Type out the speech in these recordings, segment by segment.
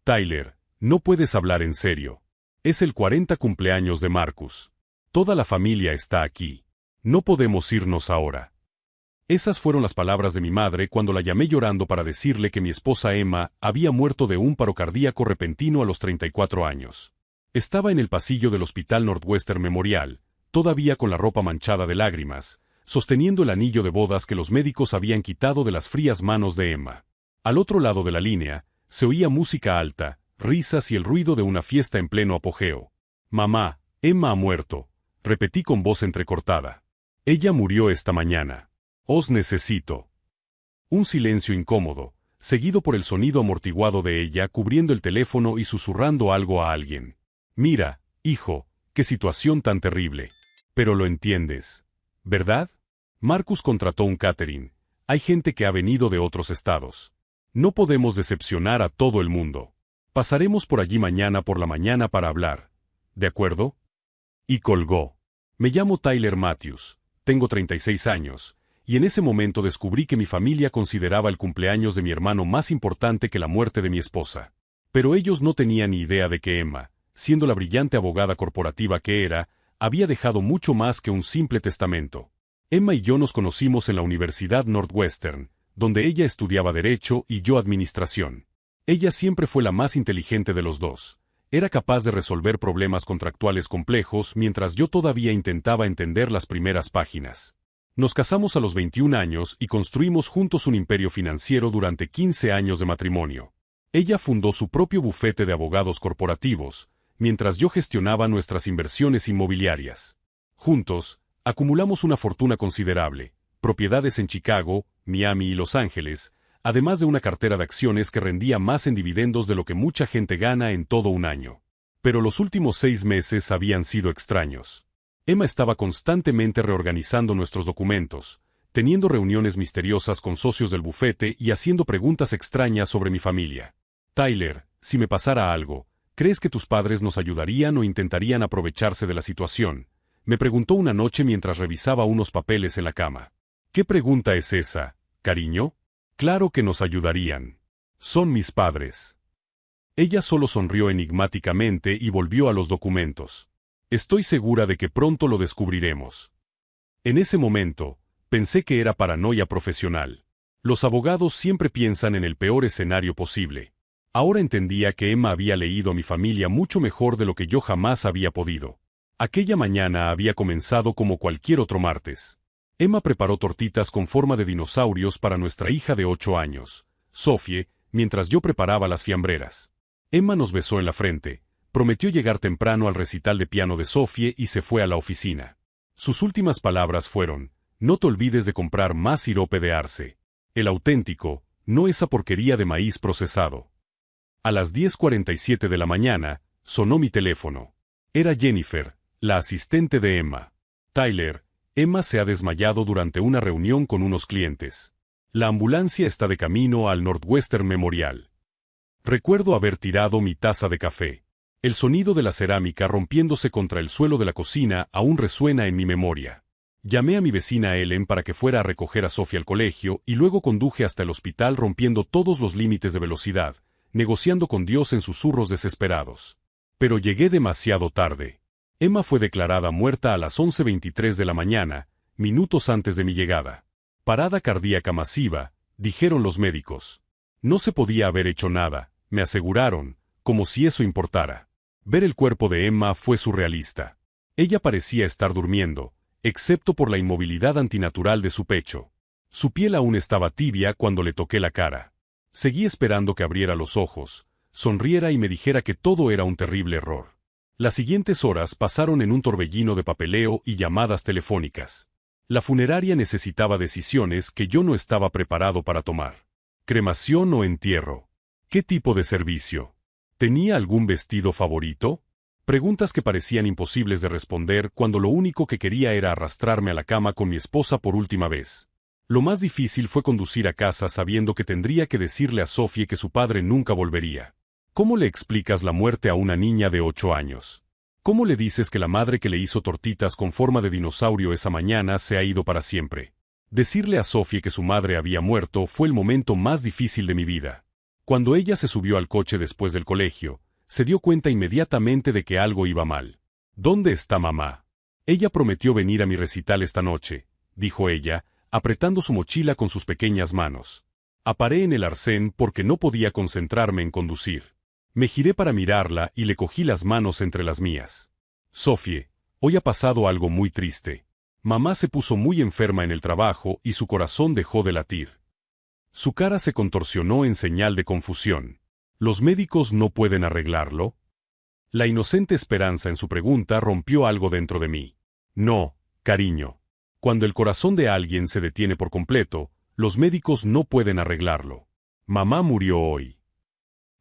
Tyler, no puedes hablar en serio. Es el 40 cumpleaños de Marcus. Toda la familia está aquí. No podemos irnos ahora. Esas fueron las palabras de mi madre cuando la llamé llorando para decirle que mi esposa Emma había muerto de un paro cardíaco repentino a los 34 años. Estaba en el pasillo del Hospital Northwestern Memorial, todavía con la ropa manchada de lágrimas, sosteniendo el anillo de bodas que los médicos habían quitado de las frías manos de Emma. Al otro lado de la línea, se oía música alta, risas y el ruido de una fiesta en pleno apogeo. Mamá, Emma ha muerto, repetí con voz entrecortada. Ella murió esta mañana. Os necesito. Un silencio incómodo, seguido por el sonido amortiguado de ella cubriendo el teléfono y susurrando algo a alguien. Mira, hijo, qué situación tan terrible. Pero lo entiendes, ¿verdad? Marcus contrató un catering. Hay gente que ha venido de otros estados. No podemos decepcionar a todo el mundo. Pasaremos por allí mañana por la mañana para hablar. ¿De acuerdo? Y colgó. Me llamo Tyler Matthews, tengo 36 años, y en ese momento descubrí que mi familia consideraba el cumpleaños de mi hermano más importante que la muerte de mi esposa. Pero ellos no tenían ni idea de que Emma, siendo la brillante abogada corporativa que era, había dejado mucho más que un simple testamento. Emma y yo nos conocimos en la Universidad Northwestern, donde ella estudiaba Derecho y yo Administración. Ella siempre fue la más inteligente de los dos. Era capaz de resolver problemas contractuales complejos mientras yo todavía intentaba entender las primeras páginas. Nos casamos a los 21 años y construimos juntos un imperio financiero durante 15 años de matrimonio. Ella fundó su propio bufete de abogados corporativos, mientras yo gestionaba nuestras inversiones inmobiliarias. Juntos, acumulamos una fortuna considerable, propiedades en Chicago, Miami y Los Ángeles, además de una cartera de acciones que rendía más en dividendos de lo que mucha gente gana en todo un año. Pero los últimos 6 meses habían sido extraños. Emma estaba constantemente reorganizando nuestros documentos, teniendo reuniones misteriosas con socios del bufete y haciendo preguntas extrañas sobre mi familia. Tyler, si me pasara algo, ¿crees que tus padres nos ayudarían o intentarían aprovecharse de la situación? Me preguntó una noche mientras revisaba unos papeles en la cama. ¿Qué pregunta es esa, cariño? Claro que nos ayudarían. Son mis padres. Ella solo sonrió enigmáticamente y volvió a los documentos. Estoy segura de que pronto lo descubriremos. En ese momento, pensé que era paranoia profesional. Los abogados siempre piensan en el peor escenario posible. Ahora entendía que Emma había leído a mi familia mucho mejor de lo que yo jamás había podido. Aquella mañana había comenzado como cualquier otro martes. Emma preparó tortitas con forma de dinosaurios para nuestra hija de 8 años, Sophie, mientras yo preparaba las fiambreras. Emma nos besó en la frente, prometió llegar temprano al recital de piano de Sophie y se fue a la oficina. Sus últimas palabras fueron: no te olvides de comprar más sirope de arce. El auténtico, no esa porquería de maíz procesado. A las 10:47 de la mañana, sonó mi teléfono. Era Jennifer, la asistente de Emma. Tyler, Emma se ha desmayado durante una reunión con unos clientes. La ambulancia está de camino al Northwestern Memorial. Recuerdo haber tirado mi taza de café. El sonido de la cerámica rompiéndose contra el suelo de la cocina aún resuena en mi memoria. Llamé a mi vecina Ellen para que fuera a recoger a Sophie al colegio y luego conduje hasta el hospital rompiendo todos los límites de velocidad, negociando con Dios en susurros desesperados. Pero llegué demasiado tarde. Emma fue declarada muerta a las 11:23 de la mañana, minutos antes de mi llegada. Parada cardíaca masiva, dijeron los médicos. No se podía haber hecho nada, me aseguraron, como si eso importara. Ver el cuerpo de Emma fue surrealista. Ella parecía estar durmiendo, excepto por la inmovilidad antinatural de su pecho. Su piel aún estaba tibia cuando le toqué la cara. Seguí esperando que abriera los ojos, sonriera y me dijera que todo era un terrible error. Las siguientes horas pasaron en un torbellino de papeleo y llamadas telefónicas. La funeraria necesitaba decisiones que yo no estaba preparado para tomar. ¿Cremación o entierro? ¿Qué tipo de servicio? ¿Tenía algún vestido favorito? Preguntas que parecían imposibles de responder cuando lo único que quería era arrastrarme a la cama con mi esposa por última vez. Lo más difícil fue conducir a casa sabiendo que tendría que decirle a Sophie que su padre nunca volvería. ¿Cómo le explicas la muerte a una niña de 8 años? ¿Cómo le dices que la madre que le hizo tortitas con forma de dinosaurio esa mañana se ha ido para siempre? Decirle a Sophie que su madre había muerto fue el momento más difícil de mi vida. Cuando ella se subió al coche después del colegio, se dio cuenta inmediatamente de que algo iba mal. ¿Dónde está mamá? Ella prometió venir a mi recital esta noche, dijo ella, apretando su mochila con sus pequeñas manos. Paré en el arcén porque no podía concentrarme en conducir. Me giré para mirarla y le cogí las manos entre las mías. Sophie, hoy ha pasado algo muy triste. Mamá se puso muy enferma en el trabajo y su corazón dejó de latir. Su cara se contorsionó en señal de confusión. ¿Los médicos no pueden arreglarlo? La inocente esperanza en su pregunta rompió algo dentro de mí. No, cariño. Cuando el corazón de alguien se detiene por completo, los médicos no pueden arreglarlo. Mamá murió hoy.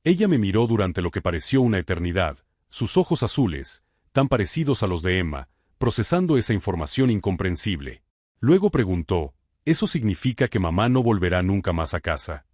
Ella me miró durante lo que pareció una eternidad, sus ojos azules, tan parecidos a los de Emma, procesando esa información incomprensible. Luego preguntó, ¿eso significa que mamá no volverá nunca más a casa?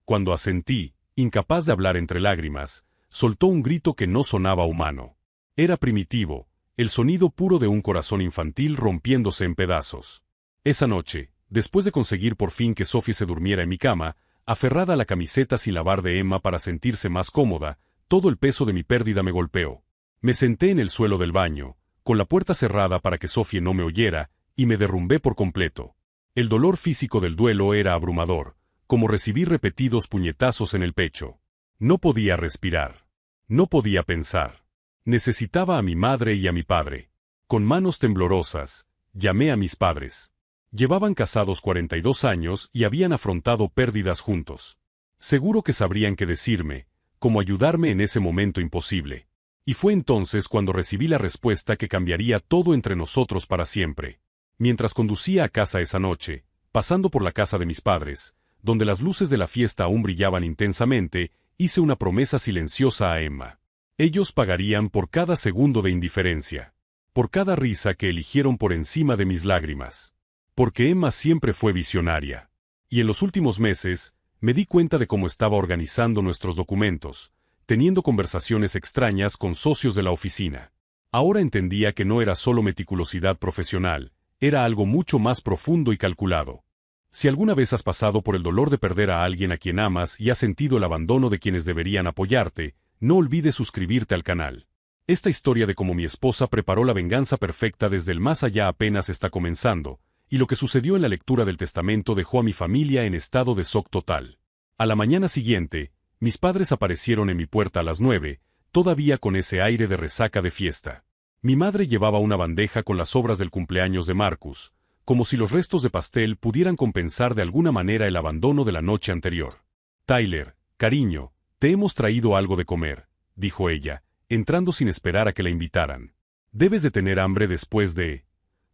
Cuando asentí, incapaz de hablar entre lágrimas, soltó un grito que no sonaba humano. Era primitivo, el sonido puro de un corazón infantil rompiéndose en pedazos. Esa noche, después de conseguir por fin que Sophie se durmiera en mi cama, aferrada a la camiseta sin lavar de Emma para sentirse más cómoda, todo el peso de mi pérdida me golpeó. Me senté en el suelo del baño, con la puerta cerrada para que Sophie no me oyera, y me derrumbé por completo. El dolor físico del duelo era abrumador, como recibir repetidos puñetazos en el pecho. No podía respirar. No podía pensar. Necesitaba a mi madre y a mi padre. Con manos temblorosas, llamé a mis padres. Llevaban casados 42 años y habían afrontado pérdidas juntos. Seguro que sabrían qué decirme, cómo ayudarme en ese momento imposible. Y fue entonces cuando recibí la respuesta que cambiaría todo entre nosotros para siempre. Mientras conducía a casa esa noche, pasando por la casa de mis padres, donde las luces de la fiesta aún brillaban intensamente, hice una promesa silenciosa a Emma. Ellos pagarían por cada segundo de indiferencia, por cada risa que eligieron por encima de mis lágrimas. Porque Emma siempre fue visionaria. Y en los últimos meses, me di cuenta de cómo estaba organizando nuestros documentos, teniendo conversaciones extrañas con socios de la oficina. Ahora entendía que no era solo meticulosidad profesional, era algo mucho más profundo y calculado. Si alguna vez has pasado por el dolor de perder a alguien a quien amas y has sentido el abandono de quienes deberían apoyarte, no olvides suscribirte al canal. Esta historia de cómo mi esposa preparó la venganza perfecta desde el más allá apenas está comenzando, y lo que sucedió en la lectura del testamento dejó a mi familia en estado de shock total. A la mañana siguiente, mis padres aparecieron en mi puerta a las 9, todavía con ese aire de resaca de fiesta. Mi madre llevaba una bandeja con las sobras del cumpleaños de Marcus, como si los restos de pastel pudieran compensar de alguna manera el abandono de la noche anterior. Tyler, cariño, te hemos traído algo de comer, dijo ella, entrando sin esperar a que la invitaran. Debes de tener hambre después de...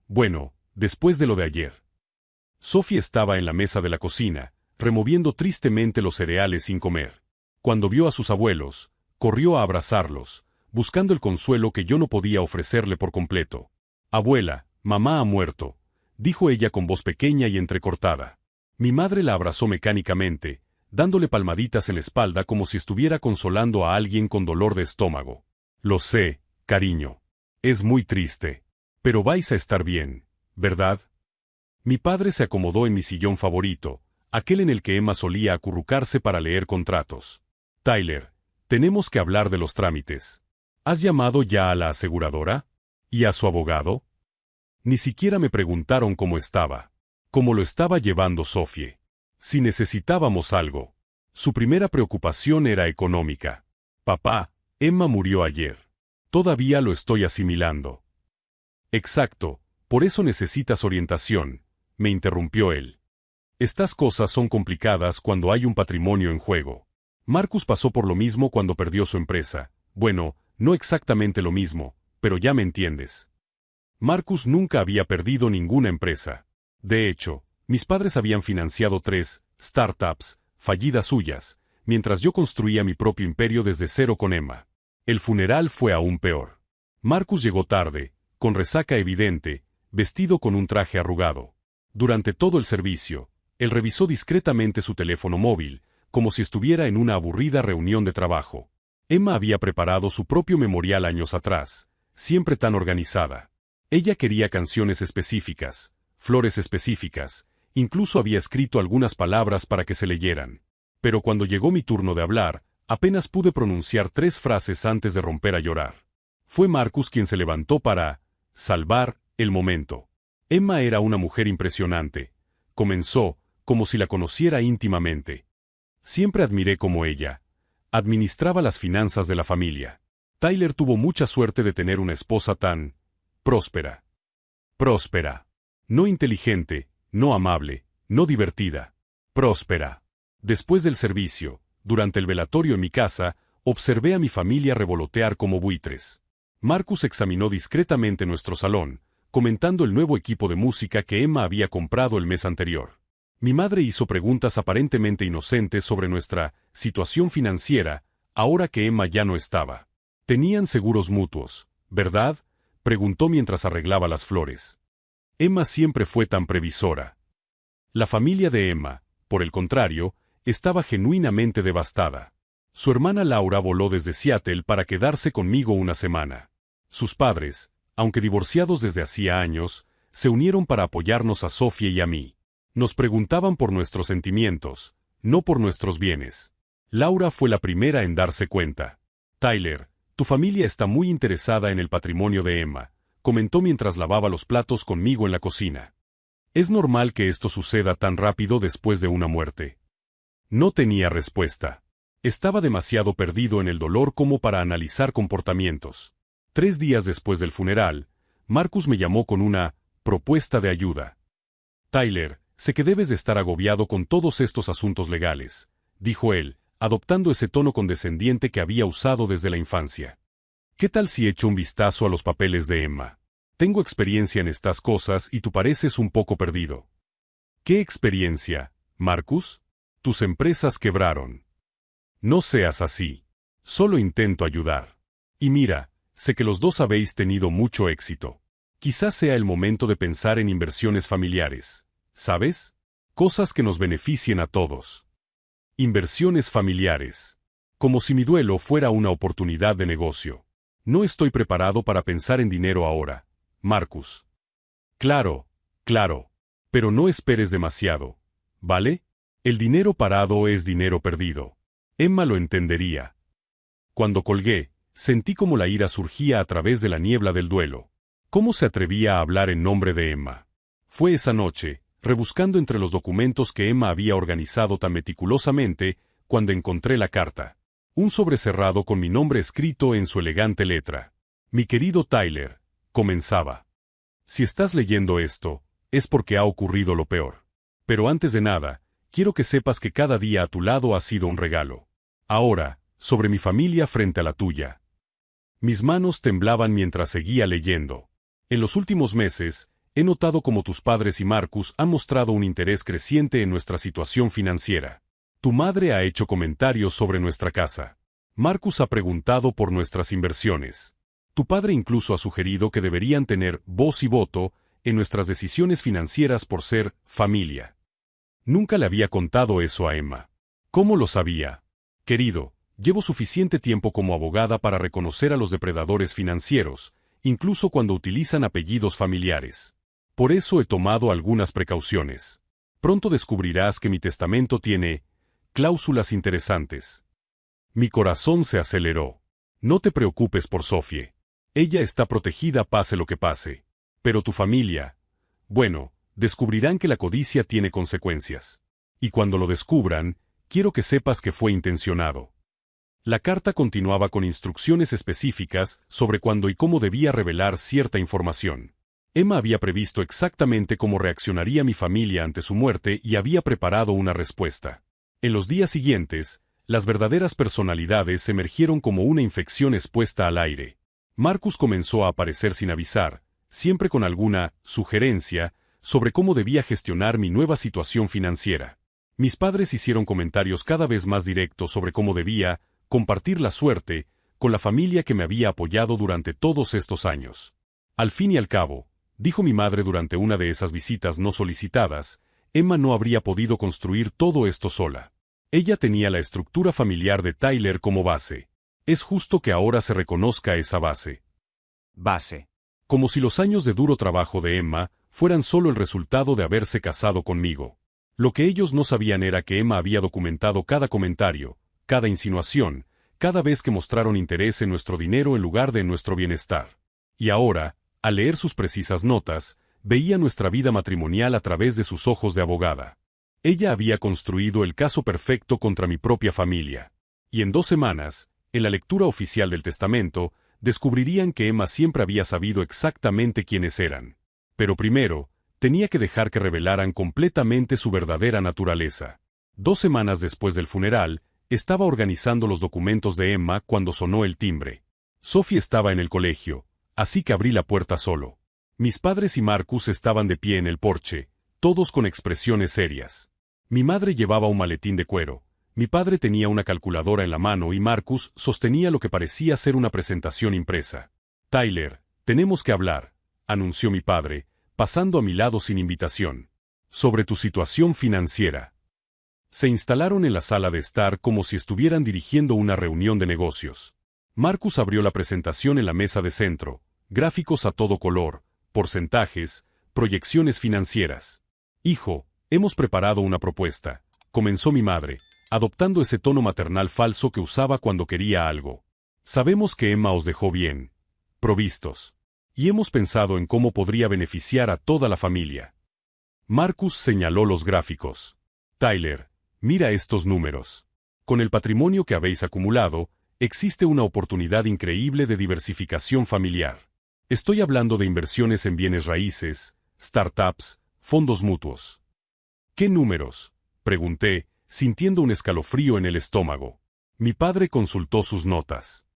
Bueno, después de lo de ayer. Sophie estaba en la mesa de la cocina, removiendo tristemente los cereales sin comer. Cuando vio a sus abuelos, corrió a abrazarlos, buscando el consuelo que yo no podía ofrecerle por completo. Abuela, mamá ha muerto, dijo ella con voz pequeña y entrecortada. Mi madre la abrazó mecánicamente, dándole palmaditas en la espalda como si estuviera consolando a alguien con dolor de estómago. Lo sé, cariño. Es muy triste. Pero vais a estar bien, ¿verdad? Mi padre se acomodó en mi sillón favorito, aquel en el que Emma solía acurrucarse para leer contratos. Tyler, tenemos que hablar de los trámites. ¿Has llamado ya a la aseguradora? ¿Y a su abogado? Ni siquiera me preguntaron cómo estaba. Cómo lo estaba llevando Sophie. Si necesitábamos algo. Su primera preocupación era económica. Papá, Emma murió ayer. Todavía lo estoy asimilando. Exacto, por eso necesitas orientación, me interrumpió él. Estas cosas son complicadas cuando hay un patrimonio en juego. Marcus pasó por lo mismo cuando perdió su empresa. Bueno, no exactamente lo mismo, pero ya me entiendes. Marcus nunca había perdido ninguna empresa. De hecho, mis padres habían financiado 3 startups fallidas suyas, mientras yo construía mi propio imperio desde cero con Emma. El funeral fue aún peor. Marcus llegó tarde, con resaca evidente, vestido con un traje arrugado. Durante todo el servicio, él revisó discretamente su teléfono móvil, como si estuviera en una aburrida reunión de trabajo. Emma había preparado su propio memorial años atrás, siempre tan organizada. Ella quería canciones específicas, flores específicas, incluso había escrito algunas palabras para que se leyeran. Pero cuando llegó mi turno de hablar, apenas pude pronunciar 3 frases antes de romper a llorar. Fue Marcus quien se levantó para salvar el momento. Emma era una mujer impresionante. Comenzó, como si la conociera íntimamente. Siempre admiré cómo ella administraba las finanzas de la familia. Tyler tuvo mucha suerte de tener una esposa tan próspera. Próspera. No inteligente, no amable, no divertida. Próspera. Después del servicio, durante el velatorio en mi casa, observé a mi familia revolotear como buitres. Marcus examinó discretamente nuestro salón, comentando el nuevo equipo de música que Emma había comprado el mes anterior. Mi madre hizo preguntas aparentemente inocentes sobre nuestra situación financiera, ahora que Emma ya no estaba. Tenían seguros mutuos, ¿verdad?, preguntó mientras arreglaba las flores. Emma siempre fue tan previsora. La familia de Emma, por el contrario, estaba genuinamente devastada. Su hermana Laura voló desde Seattle para quedarse conmigo una semana. Sus padres, aunque divorciados desde hacía años, se unieron para apoyarnos a Sofía y a mí. Nos preguntaban por nuestros sentimientos, no por nuestros bienes. Laura fue la primera en darse cuenta. Tyler, tu familia está muy interesada en el patrimonio de Emma, comentó mientras lavaba los platos conmigo en la cocina. ¿Es normal que esto suceda tan rápido después de una muerte? No tenía respuesta. Estaba demasiado perdido en el dolor como para analizar comportamientos. 3 días después del funeral, Marcus me llamó con una propuesta de ayuda. Tyler, sé que debes de estar agobiado con todos estos asuntos legales, dijo él, adoptando ese tono condescendiente que había usado desde la infancia. ¿Qué tal si echo un vistazo a los papeles de Emma? Tengo experiencia en estas cosas y tú pareces un poco perdido. ¿Qué experiencia, Marcus? Tus empresas quebraron. No seas así. Solo intento ayudar. Y mira, sé que los dos habéis tenido mucho éxito. Quizás sea el momento de pensar en inversiones familiares, ¿sabes? Cosas que nos beneficien a todos. Inversiones familiares. Como si mi duelo fuera una oportunidad de negocio. No estoy preparado para pensar en dinero ahora, Marcus. Claro, claro. Pero no esperes demasiado, ¿vale? El dinero parado es dinero perdido. Emma lo entendería. Cuando colgué, sentí como la ira surgía a través de la niebla del duelo. ¿Cómo se atrevía a hablar en nombre de Emma? Fue esa noche, rebuscando entre los documentos que Emma había organizado tan meticulosamente, cuando encontré la carta. Un sobre cerrado con mi nombre escrito en su elegante letra. Mi querido Tyler, comenzaba. Si estás leyendo esto, es porque ha ocurrido lo peor. Pero antes de nada, quiero que sepas que cada día a tu lado ha sido un regalo. Ahora, sobre mi familia frente a la tuya. Mis manos temblaban mientras seguía leyendo. En los últimos meses, he notado cómo tus padres y Marcus han mostrado un interés creciente en nuestra situación financiera. Tu madre ha hecho comentarios sobre nuestra casa. Marcus ha preguntado por nuestras inversiones. Tu padre incluso ha sugerido que deberían tener voz y voto en nuestras decisiones financieras por ser familia. Nunca le había contado eso a Emma. ¿Cómo lo sabía? Querido, llevo suficiente tiempo como abogada para reconocer a los depredadores financieros, incluso cuando utilizan apellidos familiares. Por eso he tomado algunas precauciones. Pronto descubrirás que mi testamento tiene cláusulas interesantes. Mi corazón se aceleró. No te preocupes por Sofie. Ella está protegida pase lo que pase. Pero tu familia, bueno, descubrirán que la codicia tiene consecuencias. Y cuando lo descubran, quiero que sepas que fue intencionado. La carta continuaba con instrucciones específicas sobre cuándo y cómo debía revelar cierta información. Emma había previsto exactamente cómo reaccionaría mi familia ante su muerte y había preparado una respuesta. En los días siguientes, las verdaderas personalidades emergieron como una infección expuesta al aire. Marcus comenzó a aparecer sin avisar, siempre con alguna sugerencia sobre cómo debía gestionar mi nueva situación financiera. Mis padres hicieron comentarios cada vez más directos sobre cómo debía compartir la suerte con la familia que me había apoyado durante todos estos años. Al fin y al cabo, dijo mi madre durante una de esas visitas no solicitadas, Emma no habría podido construir todo esto sola. Ella tenía la estructura familiar de Tyler como base. Es justo que ahora se reconozca esa base. Base. Como si los años de duro trabajo de Emma fueran solo el resultado de haberse casado conmigo. Lo que ellos no sabían era que Emma había documentado cada comentario, cada insinuación, cada vez que mostraron interés en nuestro dinero en lugar de en nuestro bienestar. Y ahora, al leer sus precisas notas, veía nuestra vida matrimonial a través de sus ojos de abogada. Ella había construido el caso perfecto contra mi propia familia. Y en 2 semanas, en la lectura oficial del testamento, descubrirían que Emma siempre había sabido exactamente quiénes eran. Pero primero, tenía que dejar que revelaran completamente su verdadera naturaleza. 2 semanas después del funeral, estaba organizando los documentos de Emma cuando sonó el timbre. Sophie estaba en el colegio, así que abrí la puerta solo. Mis padres y Marcus estaban de pie en el porche, todos con expresiones serias. Mi madre llevaba un maletín de cuero, mi padre tenía una calculadora en la mano y Marcus sostenía lo que parecía ser una presentación impresa. «Tyler, tenemos que hablar», anunció mi padre, pasando a mi lado sin invitación. «Sobre tu situación financiera». Se instalaron en la sala de estar como si estuvieran dirigiendo una reunión de negocios. Marcus abrió la presentación en la mesa de centro, gráficos a todo color, porcentajes, proyecciones financieras. «Hijo, hemos preparado una propuesta», comenzó mi madre, adoptando ese tono maternal falso que usaba cuando quería algo. «Sabemos que Emma os dejó bien provistos. Y hemos pensado en cómo podría beneficiar a toda la familia». Marcus señaló los gráficos. «Tyler, mira estos números. Con el patrimonio que habéis acumulado, existe una oportunidad increíble de diversificación familiar. Estoy hablando de inversiones en bienes raíces, startups, fondos mutuos». «¿Qué números?», pregunté, sintiendo un escalofrío en el estómago. Mi padre consultó sus notas.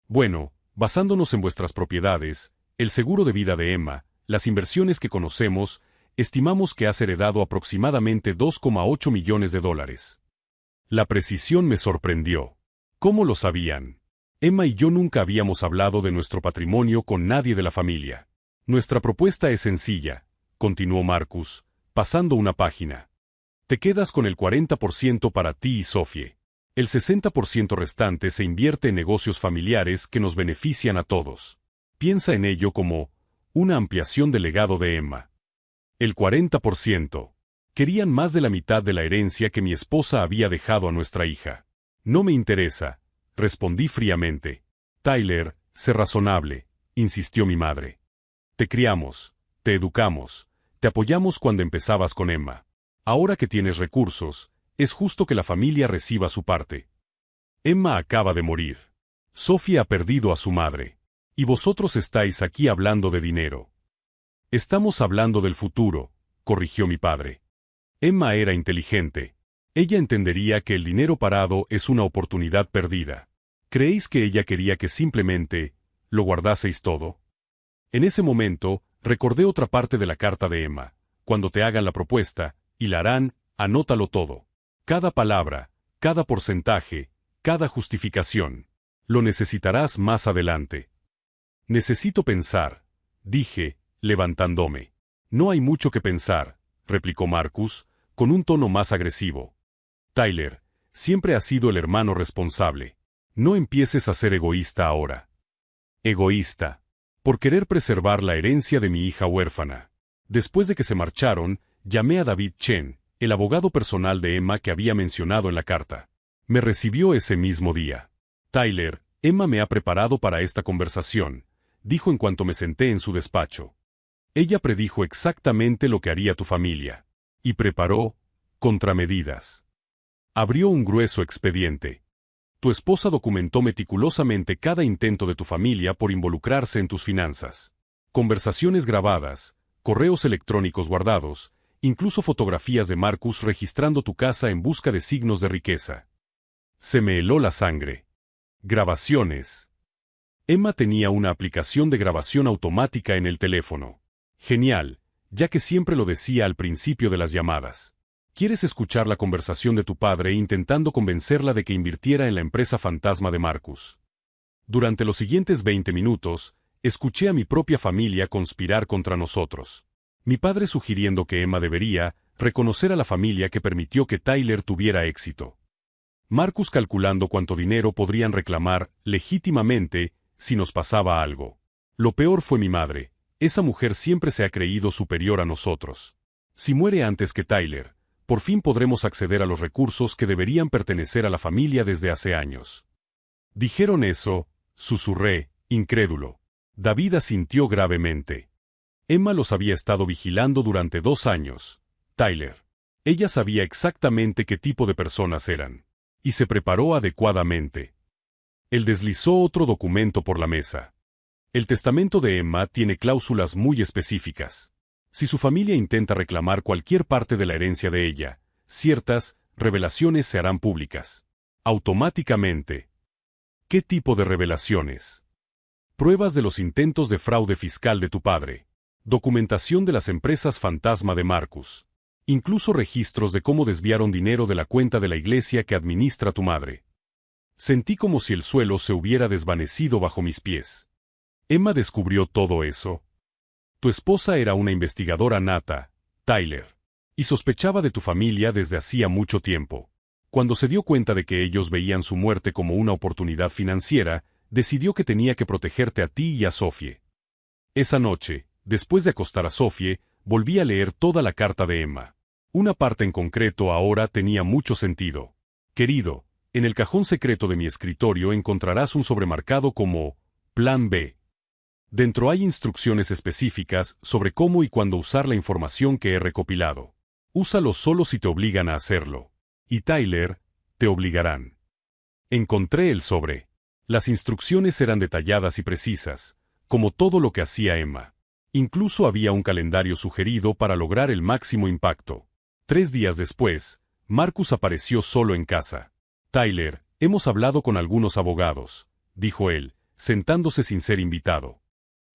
«Bueno, basándonos en vuestras propiedades, el seguro de vida de Emma, las inversiones que conocemos, estimamos que has heredado aproximadamente $2,8 millones. La precisión me sorprendió. ¿Cómo lo sabían? Emma y yo nunca habíamos hablado de nuestro patrimonio con nadie de la familia. Nuestra propuesta es sencilla, continuó Marcus, pasando una página. Te quedas con el 40% para ti y Sophie. El 60% restante se invierte en negocios familiares que nos benefician a todos. Piensa en ello como una ampliación del legado de Emma. El 40%. Querían más de la mitad de la herencia que mi esposa había dejado a nuestra hija. No me interesa, respondí fríamente. Tyler, sé razonable, insistió mi madre. Te criamos, te educamos, te apoyamos cuando empezabas con Emma. Ahora que tienes recursos, es justo que la familia reciba su parte. Emma acaba de morir. Sophie ha perdido a su madre. Y vosotros estáis aquí hablando de dinero. Estamos hablando del futuro, corrigió mi padre. Emma era inteligente. Ella entendería que el dinero parado es una oportunidad perdida. ¿Creéis que ella quería que simplemente lo guardaseis todo? En ese momento, recordé otra parte de la carta de Emma. Cuando te hagan la propuesta, y la harán, anótalo todo. Cada palabra, cada porcentaje, cada justificación. Lo necesitarás más adelante. Necesito pensar, dije, levantándome. No hay mucho que pensar, replicó Marcus, con un tono más agresivo. Tyler, siempre has sido el hermano responsable. No empieces a ser egoísta ahora. Egoísta. Por querer preservar la herencia de mi hija huérfana. Después de que se marcharon, llamé a David Chen, el abogado personal de Emma que había mencionado en la carta. Me recibió ese mismo día. Tyler, Emma me ha preparado para esta conversación, dijo en cuanto me senté en su despacho. Ella predijo exactamente lo que haría tu familia. Y preparó contramedidas. Abrió un grueso expediente. Tu esposa documentó meticulosamente cada intento de tu familia por involucrarse en tus finanzas. Conversaciones grabadas, correos electrónicos guardados, incluso fotografías de Marcus registrando tu casa en busca de signos de riqueza. Se me heló la sangre. Grabaciones. Emma tenía una aplicación de grabación automática en el teléfono. Genial, ya que siempre lo decía al principio de las llamadas. ¿Quieres escuchar la conversación de tu padre intentando convencerla de que invirtiera en la empresa fantasma de Marcus? Durante los siguientes 20 minutos, escuché a mi propia familia conspirar contra nosotros. Mi padre sugiriendo que Emma debería reconocer a la familia que permitió que Tyler tuviera éxito. Marcus calculando cuánto dinero podrían reclamar legítimamente si nos pasaba algo. Lo peor fue mi madre. Esa mujer siempre se ha creído superior a nosotros. Si muere antes que Tyler, por fin podremos acceder a los recursos que deberían pertenecer a la familia desde hace años. Dijeron eso, susurré, incrédulo. David asintió gravemente. Emma los había estado vigilando durante 2 años, Tyler. Ella sabía exactamente qué tipo de personas eran. Y se preparó adecuadamente. Él deslizó otro documento por la mesa. El testamento de Emma tiene cláusulas muy específicas. Si su familia intenta reclamar cualquier parte de la herencia de ella, ciertas revelaciones se harán públicas. Automáticamente. ¿Qué tipo de revelaciones? Pruebas de los intentos de fraude fiscal de tu padre. Documentación de las empresas fantasma de Marcus. Incluso registros de cómo desviaron dinero de la cuenta de la iglesia que administra tu madre. Sentí como si el suelo se hubiera desvanecido bajo mis pies. Emma descubrió todo eso. Tu esposa era una investigadora nata, Tyler, y sospechaba de tu familia desde hacía mucho tiempo. Cuando se dio cuenta de que ellos veían su muerte como una oportunidad financiera, decidió que tenía que protegerte a ti y a Sophie. Esa noche, después de acostar a Sophie, volví a leer toda la carta de Emma. Una parte en concreto ahora tenía mucho sentido. Querido, en el cajón secreto de mi escritorio encontrarás un sobremarcado como Plan B. Dentro hay instrucciones específicas sobre cómo y cuándo usar la información que he recopilado. Úsalo solo si te obligan a hacerlo. Y Tyler, te obligarán. Encontré el sobre. Las instrucciones eran detalladas y precisas, como todo lo que hacía Emma. Incluso había un calendario sugerido para lograr el máximo impacto. 3 días después, Marcus apareció solo en casa. Tyler, hemos hablado con algunos abogados, dijo él, sentándose sin ser invitado.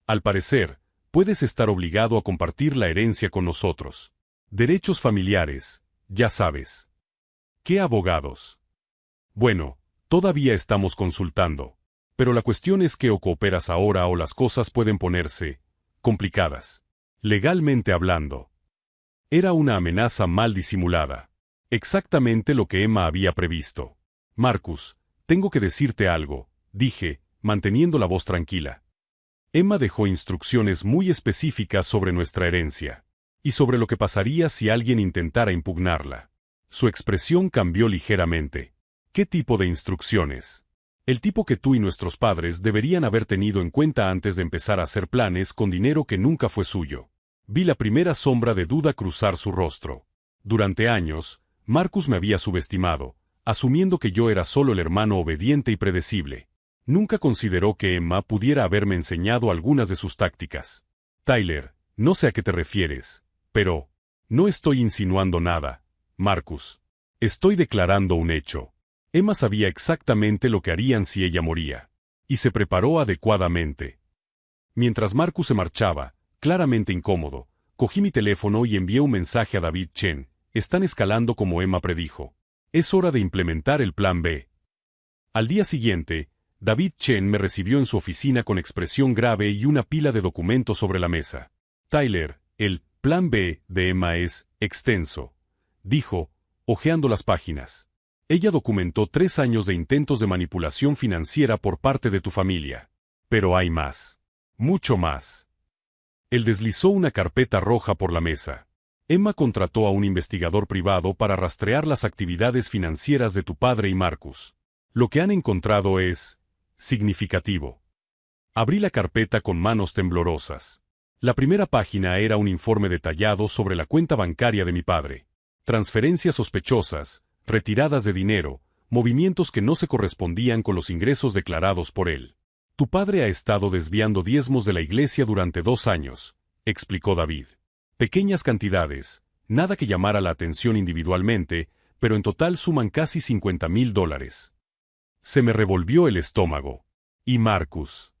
Al parecer, puedes estar obligado a compartir la herencia con nosotros. Derechos familiares, ya sabes. ¿Qué abogados? Bueno, todavía estamos consultando. Pero la cuestión es que o cooperas ahora o las cosas pueden ponerse complicadas. Legalmente hablando. Era una amenaza mal disimulada. Exactamente lo que Emma había previsto. Marcus, tengo que decirte algo, dije, manteniendo la voz tranquila. Emma dejó instrucciones muy específicas sobre nuestra herencia, y sobre lo que pasaría si alguien intentara impugnarla. Su expresión cambió ligeramente. ¿Qué tipo de instrucciones? El tipo que tú y nuestros padres deberían haber tenido en cuenta antes de empezar a hacer planes con dinero que nunca fue suyo. Vi la primera sombra de duda cruzar su rostro. Durante años, Marcus me había subestimado, asumiendo que yo era solo el hermano obediente y predecible. Nunca consideró que Emma pudiera haberme enseñado algunas de sus tácticas. Tyler, no sé a qué te refieres, pero no estoy insinuando nada, Marcus. Estoy declarando un hecho. Emma sabía exactamente lo que harían si ella moría, y se preparó adecuadamente. Mientras Marcus se marchaba, claramente incómodo, cogí mi teléfono y envié un mensaje a David Chen. Están escalando como Emma predijo. Es hora de implementar el plan B. Al día siguiente, David Chen me recibió en su oficina con expresión grave y una pila de documentos sobre la mesa. Tyler, el plan B de Emma es extenso, dijo, hojeando las páginas. Ella documentó 3 años de intentos de manipulación financiera por parte de tu familia. Pero hay más. Mucho más. Él deslizó una carpeta roja por la mesa. Emma contrató a un investigador privado para rastrear las actividades financieras de tu padre y Marcus. Lo que han encontrado es significativo. Abrí la carpeta con manos temblorosas. La primera página era un informe detallado sobre la cuenta bancaria de mi padre. Transferencias sospechosas, retiradas de dinero, movimientos que no se correspondían con los ingresos declarados por él. Tu padre ha estado desviando diezmos de la iglesia durante 2 años, explicó David. Pequeñas cantidades, nada que llamara la atención individualmente, pero en total suman casi $50,000. Se me revolvió el estómago. ¿Y Marcus?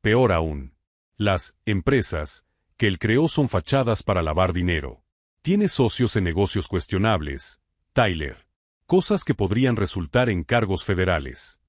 Peor aún. Las empresas que él creó son fachadas para lavar dinero. Tiene socios en negocios cuestionables, Tyler. Cosas que podrían resultar en cargos federales.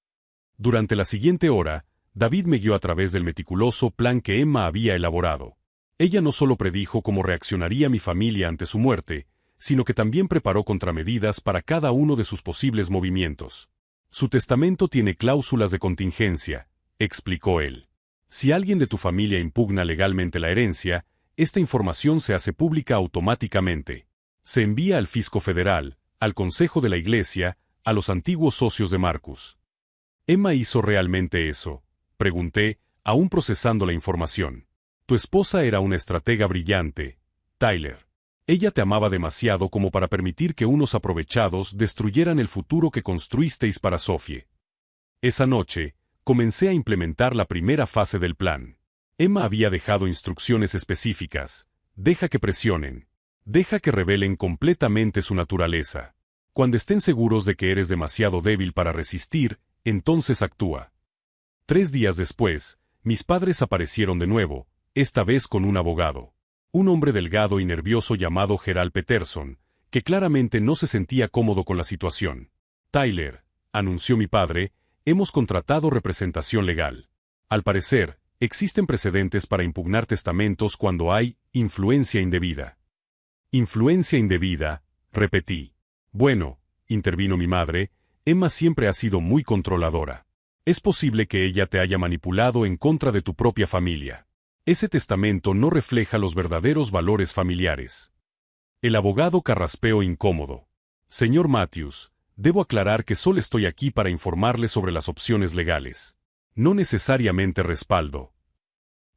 Durante la siguiente hora, David me guió a través del meticuloso plan que Emma había elaborado. Ella no solo predijo cómo reaccionaría mi familia ante su muerte, sino que también preparó contramedidas para cada uno de sus posibles movimientos. Su testamento tiene cláusulas de contingencia, explicó él. Si alguien de tu familia impugna legalmente la herencia, esta información se hace pública automáticamente. Se envía al fisco federal, al consejo de la iglesia, a los antiguos socios de Marcus. ¿Emma hizo realmente eso?, pregunté, aún procesando la información. Tu esposa era una estratega brillante, Tyler. Ella te amaba demasiado como para permitir que unos aprovechados destruyeran el futuro que construisteis para Sophie. Esa noche, comencé a implementar la primera fase del plan. Emma había dejado instrucciones específicas. Deja que presionen. Deja que revelen completamente su naturaleza. Cuando estén seguros de que eres demasiado débil para resistir, entonces actúa. 3 días después, mis padres aparecieron de nuevo, esta vez con un abogado. Un hombre delgado y nervioso llamado Gerald Peterson, que claramente no se sentía cómodo con la situación. Tyler, anunció mi padre, hemos contratado representación legal. Al parecer, existen precedentes para impugnar testamentos cuando hay influencia indebida. Influencia indebida, repetí. Bueno, intervino mi madre, Emma siempre ha sido muy controladora. Es posible que ella te haya manipulado en contra de tu propia familia. Ese testamento no refleja los verdaderos valores familiares. El abogado carraspeó incómodo. Señor Matthews, debo aclarar que solo estoy aquí para informarle sobre las opciones legales. No necesariamente respaldo.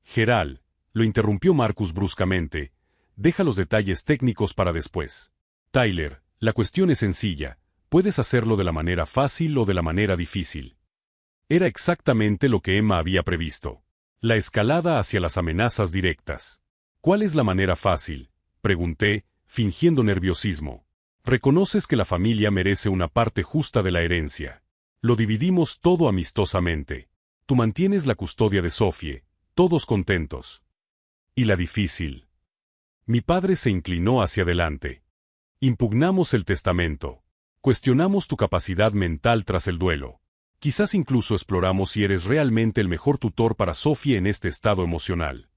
Gerald, lo interrumpió Marcus bruscamente, deja los detalles técnicos para después. Tyler, la cuestión es sencilla, puedes hacerlo de la manera fácil o de la manera difícil. Era exactamente lo que Emma había previsto. La escalada hacia las amenazas directas. ¿Cuál es la manera fácil?, pregunté, fingiendo nerviosismo. Reconoces que la familia merece una parte justa de la herencia. Lo dividimos todo amistosamente. Tú mantienes la custodia de Sophie, todos contentos. ¿Y la difícil? Mi padre se inclinó hacia adelante. Impugnamos el testamento. Cuestionamos tu capacidad mental tras el duelo. Quizás incluso exploramos si eres realmente el mejor tutor para Sophie en este estado emocional.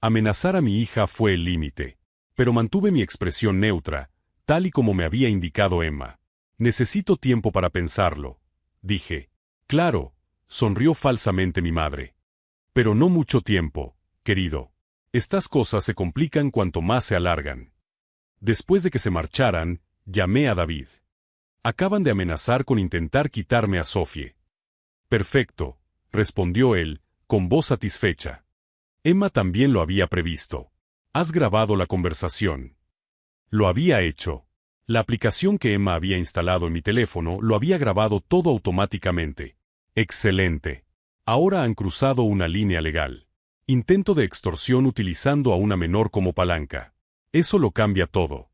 Amenazar a mi hija fue el límite, pero mantuve mi expresión neutra, tal y como me había indicado Emma. Necesito tiempo para pensarlo, dije. Claro, sonrió falsamente mi madre. Pero no mucho tiempo, querido. Estas cosas se complican cuanto más se alargan. Después de que se marcharan, llamé a David. Acaban de amenazar con intentar quitarme a Sophie. Perfecto, respondió él, con voz satisfecha. Emma también lo había previsto. ¿Has grabado la conversación? Lo había hecho. La aplicación que Emma había instalado en mi teléfono lo había grabado todo automáticamente. Excelente. Ahora han cruzado una línea legal. Intento de extorsión utilizando a una menor como palanca. Eso lo cambia todo.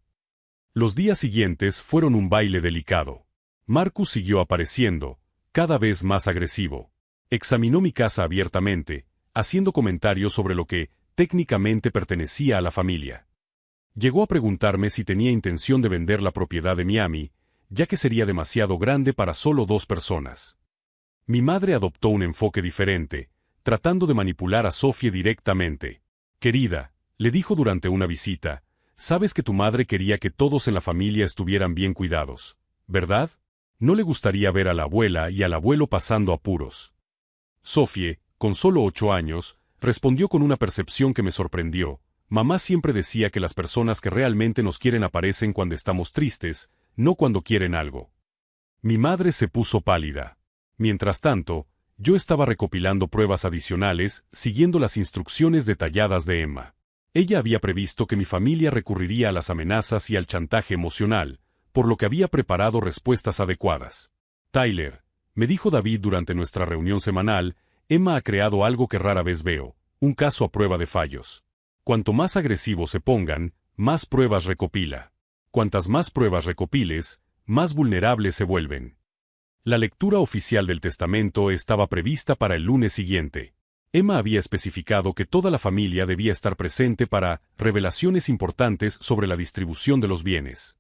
Los días siguientes fueron un baile delicado. Marcus siguió apareciendo, cada vez más agresivo. Examinó mi casa abiertamente, haciendo comentarios sobre lo que, técnicamente, pertenecía a la familia. Llegó a preguntarme si tenía intención de vender la propiedad de Miami, ya que sería demasiado grande para solo 2 personas. Mi madre adoptó un enfoque diferente, tratando de manipular a Sophie directamente. Querida, le dijo durante una visita, sabes que tu madre quería que todos en la familia estuvieran bien cuidados, ¿verdad? No le gustaría ver a la abuela y al abuelo pasando apuros. Sophie, con solo 8 años, respondió con una percepción que me sorprendió. Mamá siempre decía que las personas que realmente nos quieren aparecen cuando estamos tristes, no cuando quieren algo. Mi madre se puso pálida. Mientras tanto, yo estaba recopilando pruebas adicionales, siguiendo las instrucciones detalladas de Emma. Ella había previsto que mi familia recurriría a las amenazas y al chantaje emocional, por lo que había preparado respuestas adecuadas. Tyler, me dijo David durante nuestra reunión semanal, Emma ha creado algo que rara vez veo, un caso a prueba de fallos. Cuanto más agresivos se pongan, más pruebas recopila. Cuantas más pruebas recopiles, más vulnerables se vuelven. La lectura oficial del testamento estaba prevista para el lunes siguiente. Emma había especificado que toda la familia debía estar presente para revelaciones importantes sobre la distribución de los bienes.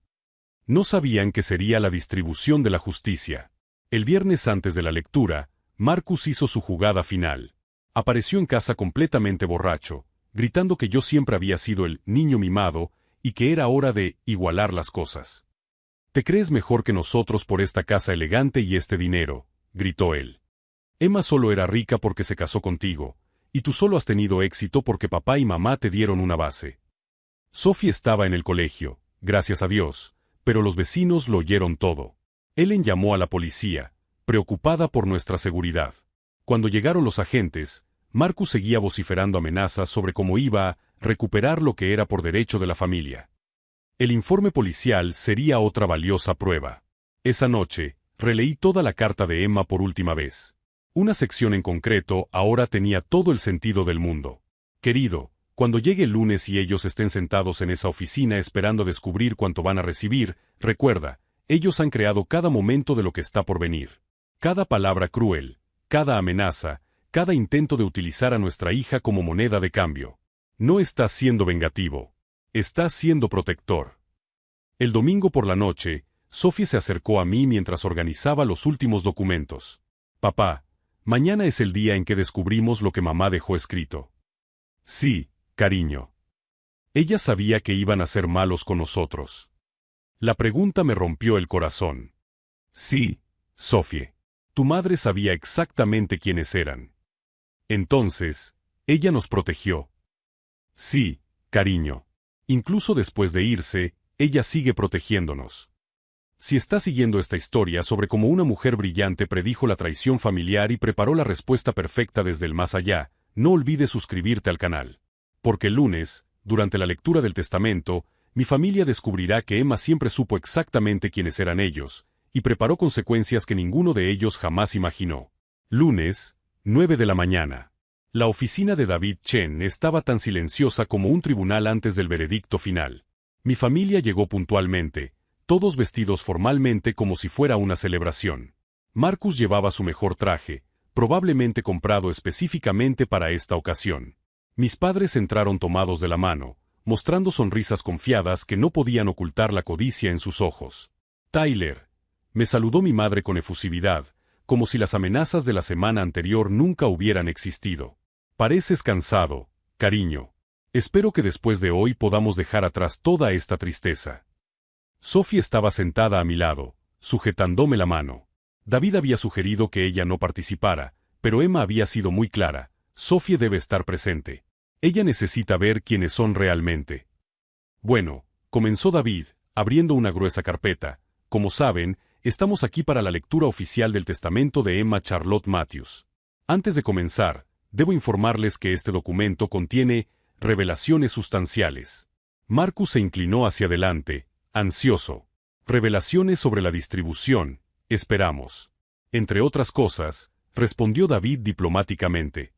No sabían qué sería la distribución de la justicia. El viernes antes de la lectura, Marcus hizo su jugada final. Apareció en casa completamente borracho, gritando que yo siempre había sido el niño mimado y que era hora de igualar las cosas. «¿Te crees mejor que nosotros por esta casa elegante y este dinero?», gritó él. «Emma solo era rica porque se casó contigo, y tú solo has tenido éxito porque papá y mamá te dieron una base». Sophie estaba en el colegio, gracias a Dios, pero los vecinos lo oyeron todo. Ellen llamó a la policía, preocupada por nuestra seguridad. Cuando llegaron los agentes, Marcus seguía vociferando amenazas sobre cómo iba a recuperar lo que era por derecho de la familia. El informe policial sería otra valiosa prueba. Esa noche, releí toda la carta de Emma por última vez. Una sección en concreto ahora tenía todo el sentido del mundo. Querido, cuando llegue el lunes y ellos estén sentados en esa oficina esperando descubrir cuánto van a recibir, recuerda, ellos han creado cada momento de lo que está por venir. Cada palabra cruel, cada amenaza, cada intento de utilizar a nuestra hija como moneda de cambio. No estás siendo vengativo. Estás siendo protector. El domingo por la noche, Sophie se acercó a mí mientras organizaba los últimos documentos. Papá, mañana es el día en que descubrimos lo que mamá dejó escrito. Sí, cariño. Ella sabía que iban a ser malos con nosotros. La pregunta me rompió el corazón. Sí, Sophie. Tu madre sabía exactamente quiénes eran. Entonces, ella nos protegió. Sí, cariño. Incluso después de irse, ella sigue protegiéndonos. Si estás siguiendo esta historia sobre cómo una mujer brillante predijo la traición familiar y preparó la respuesta perfecta desde el más allá, no olvides suscribirte al canal. Porque el lunes, durante la lectura del testamento, mi familia descubrirá que Emma siempre supo exactamente quiénes eran ellos, y preparó consecuencias que ninguno de ellos jamás imaginó. Lunes, 9 de la mañana. La oficina de David Chen estaba tan silenciosa como un tribunal antes del veredicto final. Mi familia llegó puntualmente, todos vestidos formalmente como si fuera una celebración. Marcus llevaba su mejor traje, probablemente comprado específicamente para esta ocasión. Mis padres entraron tomados de la mano, mostrando sonrisas confiadas que no podían ocultar la codicia en sus ojos. Tyler, me saludó mi madre con efusividad, como si las amenazas de la semana anterior nunca hubieran existido. Pareces cansado, cariño. Espero que después de hoy podamos dejar atrás toda esta tristeza. Sophie estaba sentada a mi lado, sujetándome la mano. David había sugerido que ella no participara, pero Emma había sido muy clara. Sophie debe estar presente. Ella necesita ver quiénes son realmente. Bueno, comenzó David, abriendo una gruesa carpeta. Como saben, estamos aquí para la lectura oficial del testamento de Emma Charlotte Matthews. Antes de comenzar, debo informarles que este documento contiene revelaciones sustanciales. Marcus se inclinó hacia adelante, ansioso. Revelaciones sobre la distribución, esperamos. Entre otras cosas, respondió David diplomáticamente.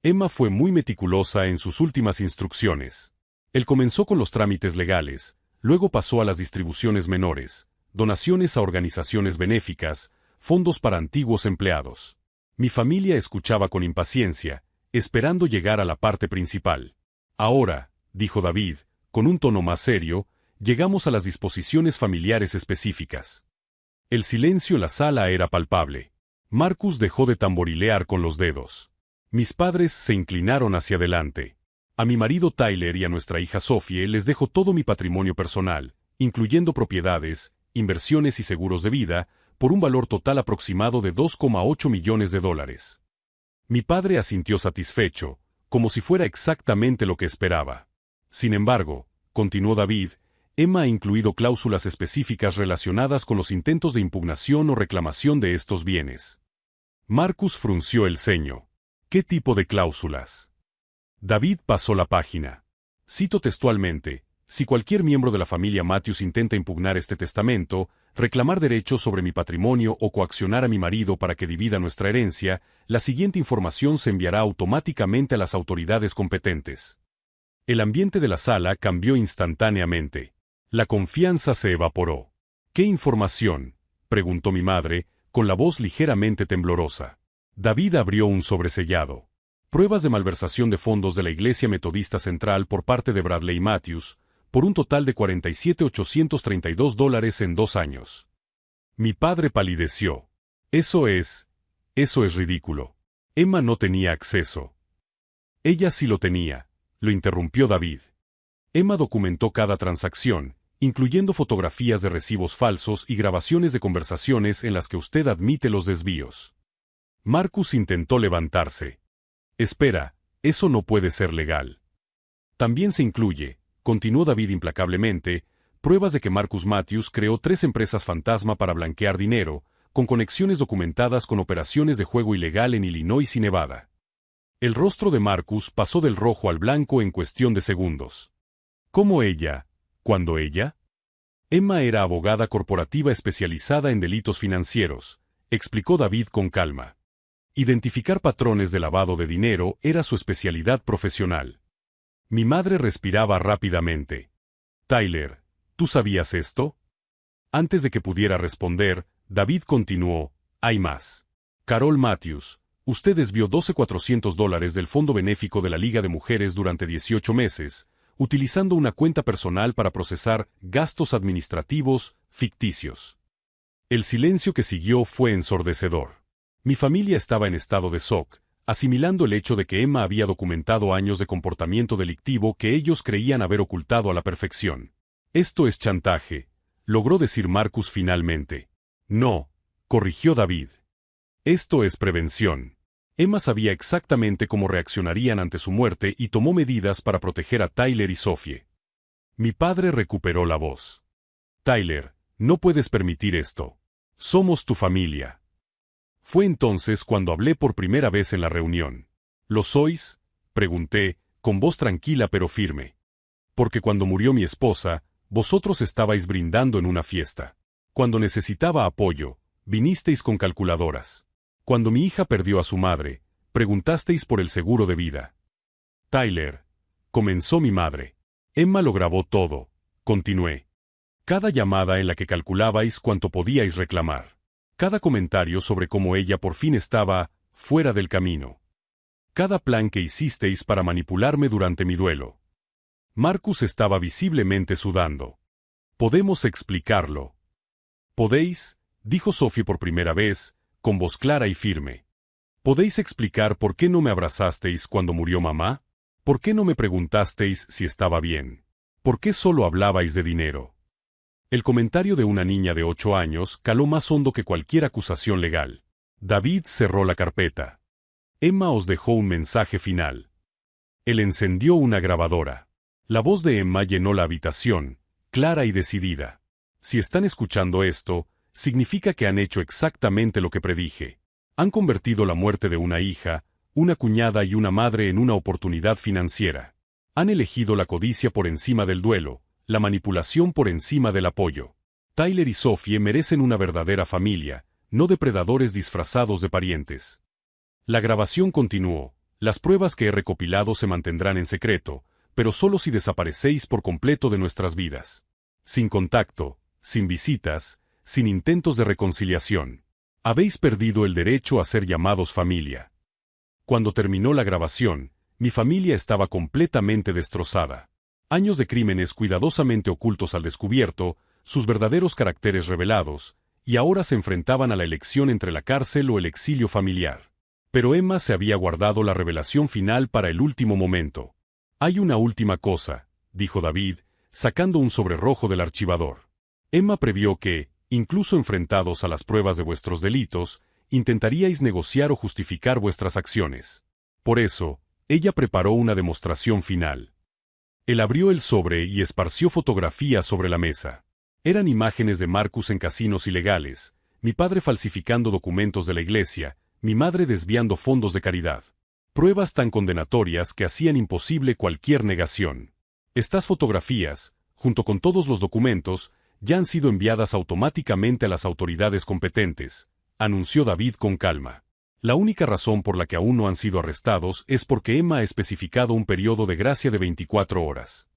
Emma fue muy meticulosa en sus últimas instrucciones. Él comenzó con los trámites legales, luego pasó a las distribuciones menores, donaciones a organizaciones benéficas, fondos para antiguos empleados. Mi familia escuchaba con impaciencia, esperando llegar a la parte principal. Ahora, dijo David, con un tono más serio, llegamos a las disposiciones familiares específicas. El silencio en la sala era palpable. Marcus dejó de tamborilear con los dedos. Mis padres se inclinaron hacia adelante. A mi marido Tyler y a nuestra hija Sophie les dejo todo mi patrimonio personal, incluyendo propiedades, inversiones y seguros de vida, por un valor total aproximado de $2,8 millones. Mi padre asintió satisfecho, como si fuera exactamente lo que esperaba. Sin embargo, continuó David, Emma ha incluido cláusulas específicas relacionadas con los intentos de impugnación o reclamación de estos bienes. Marcus frunció el ceño. ¿Qué tipo de cláusulas? David pasó la página. Cito textualmente, si cualquier miembro de la familia Matthews intenta impugnar este testamento, reclamar derechos sobre mi patrimonio o coaccionar a mi marido para que divida nuestra herencia, la siguiente información se enviará automáticamente a las autoridades competentes. El ambiente de la sala cambió instantáneamente. La confianza se evaporó. ¿Qué información?, preguntó mi madre, con la voz ligeramente temblorosa. David abrió un sobresellado. Pruebas de malversación de fondos de la Iglesia Metodista Central por parte de Bradley Matthews, por un total de $47,832 en 2 años. Mi padre palideció. Eso es ridículo. Emma no tenía acceso. Ella sí lo tenía, lo interrumpió David. Emma documentó cada transacción, incluyendo fotografías de recibos falsos y grabaciones de conversaciones en las que usted admite los desvíos. Marcus intentó levantarse. Espera, eso no puede ser legal. También se incluye, continuó David implacablemente, pruebas de que Marcus Matthews creó 3 empresas fantasma para blanquear dinero, con conexiones documentadas con operaciones de juego ilegal en Illinois y Nevada. El rostro de Marcus pasó del rojo al blanco en cuestión de segundos. ¿Cómo ella? ¿Cuándo ella? Emma era abogada corporativa especializada en delitos financieros, explicó David con calma. Identificar patrones de lavado de dinero era su especialidad profesional. Mi madre respiraba rápidamente. Tyler, ¿tú sabías esto? Antes de que pudiera responder, David continuó, hay más. Carol Matthews, usted desvió $12,400 del fondo benéfico de la Liga de Mujeres durante 18 meses, utilizando una cuenta personal para procesar gastos administrativos ficticios. El silencio que siguió fue ensordecedor. Mi familia estaba en estado de shock, asimilando el hecho de que Emma había documentado años de comportamiento delictivo que ellos creían haber ocultado a la perfección. Esto es chantaje, logró decir Marcus finalmente. No, corrigió David. Esto es prevención. Emma sabía exactamente cómo reaccionarían ante su muerte y tomó medidas para proteger a Tyler y Sophie. Mi padre recuperó la voz. Tyler, no puedes permitir esto. Somos tu familia. Fue entonces cuando hablé por primera vez en la reunión. ¿Lo sois?, pregunté, con voz tranquila pero firme. Porque cuando murió mi esposa, vosotros estabais brindando en una fiesta. Cuando necesitaba apoyo, vinisteis con calculadoras. Cuando mi hija perdió a su madre, preguntasteis por el seguro de vida. Tyler, comenzó mi madre. Emma lo grabó todo, continué. Cada llamada en la que calculabais cuánto podíais reclamar. Cada comentario sobre cómo ella por fin estaba fuera del camino. Cada plan que hicisteis para manipularme durante mi duelo. Marcus estaba visiblemente sudando. ¿Podemos explicarlo? ¿Podéis?, dijo Sophie por primera vez, con voz clara y firme. ¿Podéis explicar por qué no me abrazasteis cuando murió mamá? ¿Por qué no me preguntasteis si estaba bien? ¿Por qué solo hablabais de dinero? El comentario de una niña de 8 años caló más hondo que cualquier acusación legal. David cerró la carpeta. Emma os dejó un mensaje final. Él encendió una grabadora. La voz de Emma llenó la habitación, clara y decidida. Si están escuchando esto, significa que han hecho exactamente lo que predije. Han convertido la muerte de una hija, una cuñada y una madre en una oportunidad financiera. Han elegido la codicia por encima del duelo, la manipulación por encima del apoyo. Tyler y Sophie merecen una verdadera familia, no depredadores disfrazados de parientes. La grabación continuó. Las pruebas que he recopilado se mantendrán en secreto, pero solo si desaparecéis por completo de nuestras vidas. Sin contacto, sin visitas, sin intentos de reconciliación. Habéis perdido el derecho a ser llamados familia. Cuando terminó la grabación, mi familia estaba completamente destrozada. Años de crímenes cuidadosamente ocultos al descubierto, sus verdaderos caracteres revelados, y ahora se enfrentaban a la elección entre la cárcel o el exilio familiar. Pero Emma se había guardado la revelación final para el último momento. Hay una última cosa, dijo David, sacando un sobre rojo del archivador. Emma previó que, incluso enfrentados a las pruebas de vuestros delitos, intentaríais negociar o justificar vuestras acciones. Por eso, ella preparó una demostración final. Él abrió el sobre y esparció fotografías sobre la mesa. Eran imágenes de Marcus en casinos ilegales, mi padre falsificando documentos de la iglesia, mi madre desviando fondos de caridad. Pruebas tan condenatorias que hacían imposible cualquier negación. Estas fotografías, junto con todos los documentos, ya han sido enviadas automáticamente a las autoridades competentes, anunció David con calma. La única razón por la que aún no han sido arrestados es porque Emma ha especificado un periodo de gracia de 24 horas.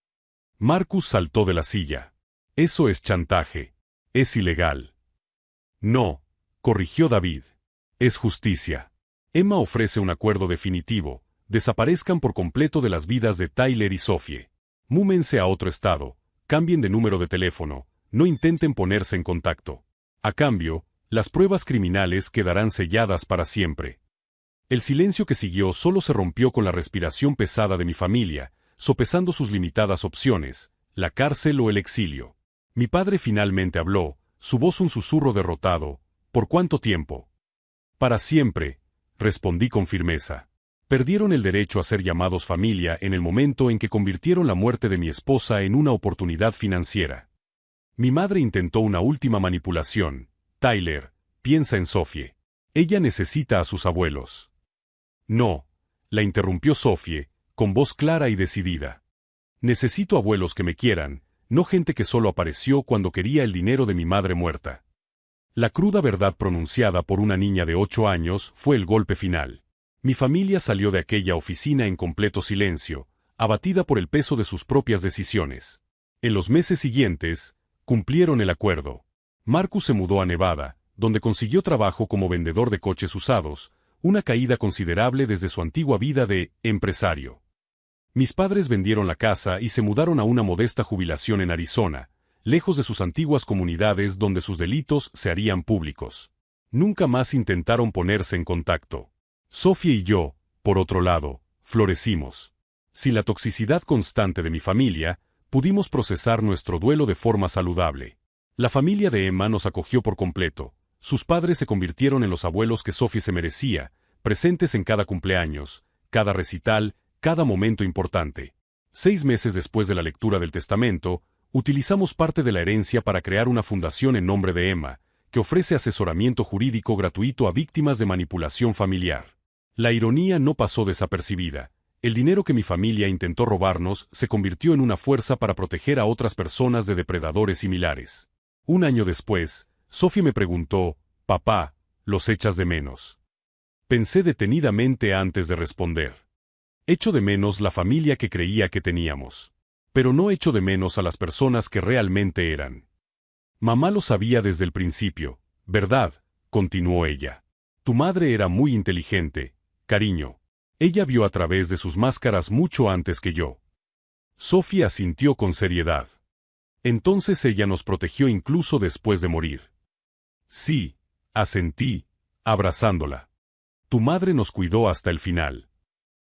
Marcus saltó de la silla. Eso es chantaje. Es ilegal. No, corrigió David. Es justicia. Emma ofrece un acuerdo definitivo. Desaparezcan por completo de las vidas de Tyler y Sophie. Múmense a otro estado. Cambien de número de teléfono. No intenten ponerse en contacto. A cambio, las pruebas criminales quedarán selladas para siempre. El silencio que siguió solo se rompió con la respiración pesada de mi familia, sopesando sus limitadas opciones, la cárcel o el exilio. Mi padre finalmente habló, su voz un susurro derrotado. ¿Por cuánto tiempo? Para siempre, respondí con firmeza. Perdieron el derecho a ser llamados familia en el momento en que convirtieron la muerte de mi esposa en una oportunidad financiera. Mi madre intentó una última manipulación. Tyler, piensa en Sophie. Ella necesita a sus abuelos. No, la interrumpió Sophie, con voz clara y decidida. Necesito abuelos que me quieran, no gente que solo apareció cuando quería el dinero de mi madre muerta. La cruda verdad pronunciada por una niña de 8 años fue el golpe final. Mi familia salió de aquella oficina en completo silencio, abatida por el peso de sus propias decisiones. En los meses siguientes, cumplieron el acuerdo. Marcus se mudó a Nevada, donde consiguió trabajo como vendedor de coches usados, una caída considerable desde su antigua vida de empresario. Mis padres vendieron la casa y se mudaron a una modesta jubilación en Arizona, lejos de sus antiguas comunidades donde sus delitos se harían públicos. Nunca más intentaron ponerse en contacto. Sophie y yo, por otro lado, florecimos. Sin la toxicidad constante de mi familia, pudimos procesar nuestro duelo de forma saludable. La familia de Emma nos acogió por completo. Sus padres se convirtieron en los abuelos que Sophie se merecía, presentes en cada cumpleaños, cada recital, cada momento importante. 6 meses después de la lectura del testamento, utilizamos parte de la herencia para crear una fundación en nombre de Emma, que ofrece asesoramiento jurídico gratuito a víctimas de manipulación familiar. La ironía no pasó desapercibida. El dinero que mi familia intentó robarnos se convirtió en una fuerza para proteger a otras personas de depredadores similares. Un año después, Sophie me preguntó, «Papá, ¿los echas de menos?». Pensé detenidamente antes de responder. Echo de menos la familia que creía que teníamos. Pero no echo de menos a las personas que realmente eran. Mamá lo sabía desde el principio, ¿verdad?, continuó ella. Tu madre era muy inteligente, cariño. Ella vio a través de sus máscaras mucho antes que yo. Sophie asintió con seriedad. Entonces ella nos protegió incluso después de morir. Sí, asentí, abrazándola. Tu madre nos cuidó hasta el final.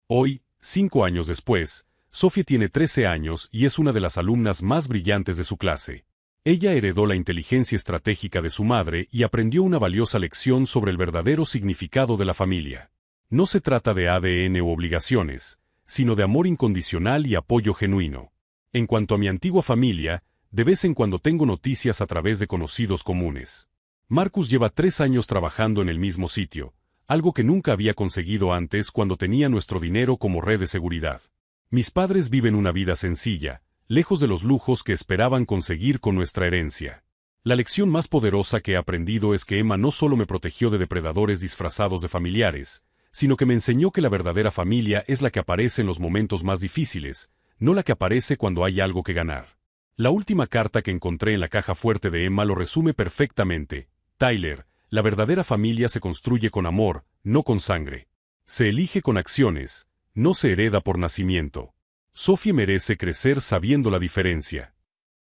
Hoy, 5 años después, Sophie tiene 13 años y es una de las alumnas más brillantes de su clase. Ella heredó la inteligencia estratégica de su madre y aprendió una valiosa lección sobre el verdadero significado de la familia. No se trata de ADN u obligaciones, sino de amor incondicional y apoyo genuino. En cuanto a mi antigua familia, de vez en cuando tengo noticias a través de conocidos comunes. Marcus lleva 3 años trabajando en el mismo sitio, algo que nunca había conseguido antes cuando tenía nuestro dinero como red de seguridad. Mis padres viven una vida sencilla, lejos de los lujos que esperaban conseguir con nuestra herencia. La lección más poderosa que he aprendido es que Emma no solo me protegió de depredadores disfrazados de familiares, sino que me enseñó que la verdadera familia es la que aparece en los momentos más difíciles, no la que aparece cuando hay algo que ganar. La última carta que encontré en la caja fuerte de Emma lo resume perfectamente. Tyler, la verdadera familia se construye con amor, no con sangre. Se elige con acciones, no se hereda por nacimiento. Sophie merece crecer sabiendo la diferencia.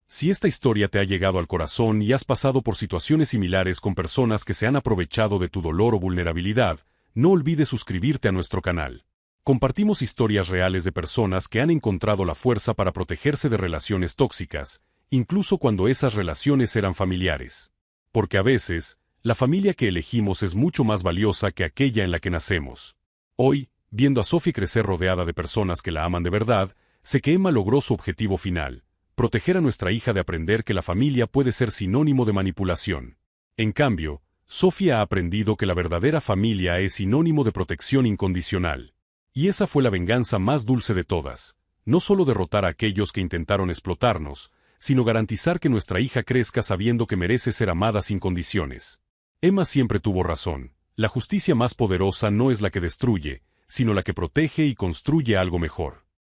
Si esta historia te ha llegado al corazón y has pasado por situaciones similares con personas que se han aprovechado de tu dolor o vulnerabilidad, no olvides suscribirte a nuestro canal. Compartimos historias reales de personas que han encontrado la fuerza para protegerse de relaciones tóxicas, incluso cuando esas relaciones eran familiares. Porque a veces, la familia que elegimos es mucho más valiosa que aquella en la que nacemos. Hoy, viendo a Sophie crecer rodeada de personas que la aman de verdad, sé que Emma logró su objetivo final, proteger a nuestra hija de aprender que la familia puede ser sinónimo de manipulación. En cambio, Sophie ha aprendido que la verdadera familia es sinónimo de protección incondicional. Y esa fue la venganza más dulce de todas, no solo derrotar a aquellos que intentaron explotarnos, sino garantizar que nuestra hija crezca sabiendo que merece ser amada sin condiciones. Emma siempre tuvo razón, la justicia más poderosa no es la que destruye, sino la que protege y construye algo mejor.